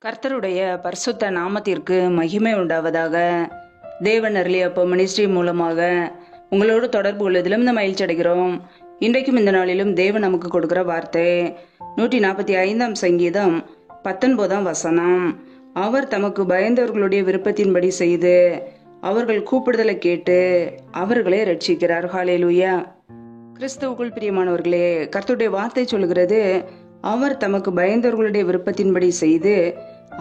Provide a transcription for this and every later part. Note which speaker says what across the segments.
Speaker 1: கர்த்தருடைய பரிசுத்த நாமத்திற்கு மகிமை உண்டாவதாக. தேவன் அருளியப்ப மினிஸ்ட்ரி மூலமாக உங்களோடு தொடர்பு கொள்வதிலும் இந்த மகிழ்ச்சி அடைகிறோம். இன்றைக்கும் இந்த நாளிலும் தேவன் நமக்கு கொடுக்கிற வார்த்தை 145 சங்கீதம் 19 வசனம். அவர் தமக்கு பயந்தவர்களுடைய விருப்பத்தின்படி செய்து அவர்கள் கூப்பிடுதலை கேட்டு அவர்களை ரட்சிக்கிறார். ஹல்லேலூயா. கிறிஸ்துவுக்குள் பிரியமானவர்களே, கர்த்தருடைய வார்த்தை சொல்கிறது, அவர் தமக்கு பயந்தவர்களுடைய விருப்பத்தின்படி செய்து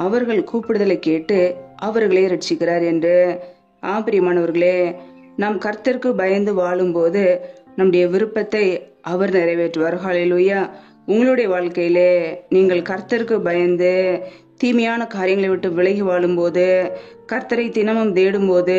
Speaker 1: அவர்கள் கூப்பிடுதலை கேட்டு அவர்களை ரட்சிக்கிறார் என்று. பிரியமானவர்களே, நாம் கர்த்தருக்கு பயந்து வாழும்போது நம்முடைய விருப்பத்தை அவர் நிறைவேற்றுவார். ஹல்லேலூயா. உங்களுடைய வாழ்க்கையிலே நீங்கள் கர்த்தருக்கு பயந்து தீமையான காரியங்களை விட்டு விலகி வாழும்போது, கர்த்தரை தினமும் தேடும்போது,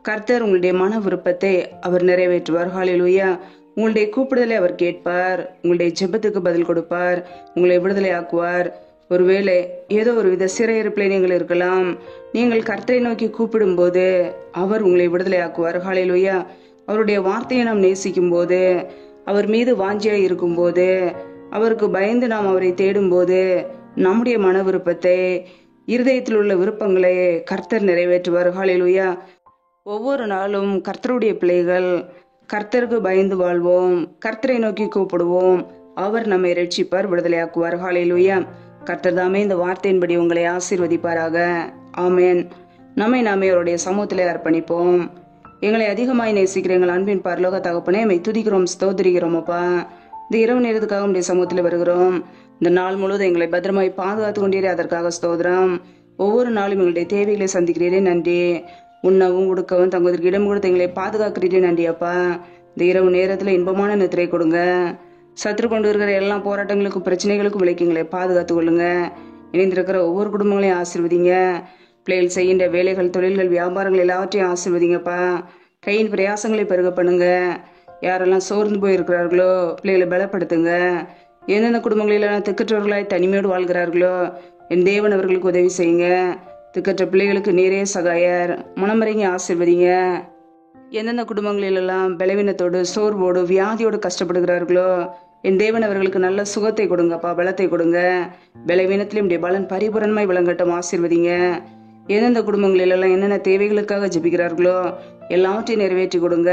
Speaker 1: கர்த்தர் உங்களுடைய மன விருப்பத்தை அவர் நிறைவேற்றுவார். ஹல்லேலூயா. உங்களுடைய கூப்பிடுதலை அவர் கேட்பார், உங்களுடைய ஜெபத்துக்கு பதில் கொடுப்பார், உங்களை விடுதலை ஆக்குவார். ஒருவேளை ஏதோ ஒரு வித சிறையிருப்பிலே நீங்கள் இருக்கலாம். நீங்கள் கர்த்தரை நோக்கி கூப்பிடும் போது அவர் உங்களை விடுதலை ஆக்குவார். ஹல்லேலூயா. அவருடைய வார்த்தையை நாம் நேசிக்கும் போது, அவர் மீது வாஞ்சியாய் இருக்கும் போது, அவருக்கு பயந்து நாம் அவரை தேடும் போது, நம்முடைய மன விருப்பத்தை, இருதயத்தில் உள்ள விருப்பங்களை கர்த்தர் நிறைவேற்றுவார். ஹல்லேலூயா. ஒவ்வொரு நாளும் கர்த்தருடைய பிள்ளைகள் கர்த்தருக்கு பயந்து வாழ்வோம், கர்த்தரை நோக்கி கூப்பிடுவோம், அவர் நம்மை ரட்சிப்பார், விடுதலையாக்குவார். ஹல்லேலூயா. கர்த்தர் தாமே இந்த வார்த்தையின்படி உங்களை ஆசீர்வதிப்பாராக. ஆமேன். நாமே அவருடைய சமூகத்திலே அர்ப்பணிப்போம். எங்களை அதிகமாய் நேசிக்கிற எங்கள் அன்பின் பரலோக தகப்பனே, மை துதிக்கிறோம், ஸ்தோத்திரிக்கிறோம். அப்பா, இந்த இரவு நேரத்துக்காக உடைய சமூகத்தில் வருகிறோம். இந்த நாள் முழுவதும் எங்களை பத்திரமாய் பாதுகாத்து கொண்டீரே, அதற்காக ஸ்தோத்திரம். ஒவ்வொரு நாளும் எங்களுடைய தேவைகளை சந்திக்கிறீரே, நன்றி. உண்ணவும் உடுக்கவும் தங்குவதற்கு இடம் கொடுத்து எங்களை பாதுகாக்கிறீரே, நன்றி அப்பா. இந்த இரவு நேரத்துல இன்பமான நித்திரை கொடுங்க. சத்துரு கொண்டு இருக்கிற எல்லா போராட்டங்களுக்கும் பிரச்சனைகளுக்கும் விலக்கி எங்களை பாதுகாத்து கொள்ளுங்க. இணைந்திருக்கிற ஒவ்வொரு குடும்பங்களையும் ஆசீர்வதிங்க. பிள்ளைகள் செய்கின்ற வேலைகள், தொழில்கள், வியாபாரங்கள் எல்லாவற்றையும் ஆசீர்வதிங்கப்பா. கையின் பிரயாசங்களை பெருக பண்ணுங்க. யாரெல்லாம் சோர்ந்து போயிருக்கிறார்களோ பிள்ளைகளை பலப்படுத்துங்க. எந்தெந்த குடும்பங்களிலெல்லாம் திக்கற்றவர்களாய் தனிமையோடு வாழ்கிறார்களோ என் தேவன் அவர்களுக்கு உதவி செய்யுங்க. திக்கற்ற பிள்ளைகளுக்கு நீரே சகாயர், மனமறைங்க ஆசீர்வதிங்க. எந்தெந்த குடும்பங்களிலெல்லாம் பலவீனத்தோடு, சோர்வோடு, வியாதியோடு கஷ்டப்படுகிறார்களோ என் தேவன் அவர்களுக்கு நல்ல சுகத்தை கொடுங்கப்பா, பலத்தை கொடுங்க. பலவீனத்திலும் பலன் பரிபூரணமாய் விளங்கட்டும், ஆசீர்வதிங்க. எந்தெந்த குடும்பங்களிலெல்லாம் என்னென்ன தேவைகளுக்காக ஜெபிக்கிறார்களோ எல்லாவற்றையும் நிறைவேற்றி கொடுங்க.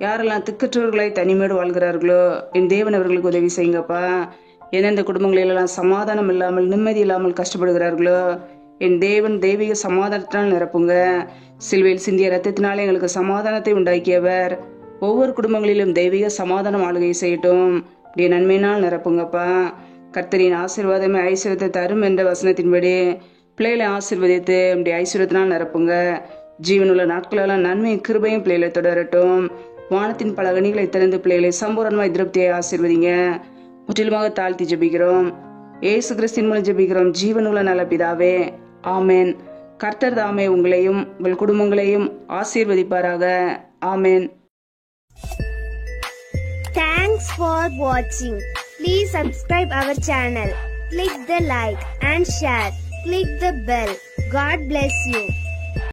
Speaker 1: யாரெல்லாம் திக்கற்றவர்களாய் தனிமையோடு வாழ்கிறார்களோ என் தேவன் அவர்களுக்கு உதவி செய்யுங்கப்பா. எந்தெந்த குடும்பங்களிலெல்லாம் சமாதானம் இல்லாமல், நிம்மதி இல்லாமல் கஷ்டப்படுகிறார்களோ என் தேவன் தெய்வீக சமாதானத்தினால் நிரப்புங்க. சிலுவையில் சிந்திய ரத்தத்தினாலே எங்களுக்கு சமாதானத்தை உண்டாக்கியவர். ஒவ்வொரு குடும்பங்களிலும் தெய்வீக சமாதானம் ஆளுகை செய்யட்டும். இப்படிய நன்மையினால் நிரப்புங்கப்பா. கர்த்தரின் ஆசீர்வாதமே ஐஸ்வர்யத்தை தரும் என்ற வசனத்தின்படி பிள்ளைகளை ஆசீர்வதித்து இப்படி ஐஸ்வர்யத்தினால் நிரப்புங்க. ஜீவனுள்ள நாட்களெல்லாம் நன்மையும் கிருபையும் பிள்ளைகளை தொடரட்டும். வானத்தின் பல கனிகளை திறந்து பிள்ளைகளை சம்பூரணமாய் திருப்தியை ஆசீர்வதிங்க. முற்றிலுமாக தாழ்த்தி ஜெபிக்கிறோம். ஏசு கிறிஸ்தின் மூலம் ஜெபிக்கிறோம், ஜீவனுள்ள நல்ல பிதாவே. ஆமேன். கர்த்தர் தாமே உங்களையும் உங்கள் குடும்பங்களையும் ஆசீர்வதிப்பாராக. ஆமேன்.
Speaker 2: Thanks for watching. Please subscribe our channel. Click the like and share. Click the bell. God bless you.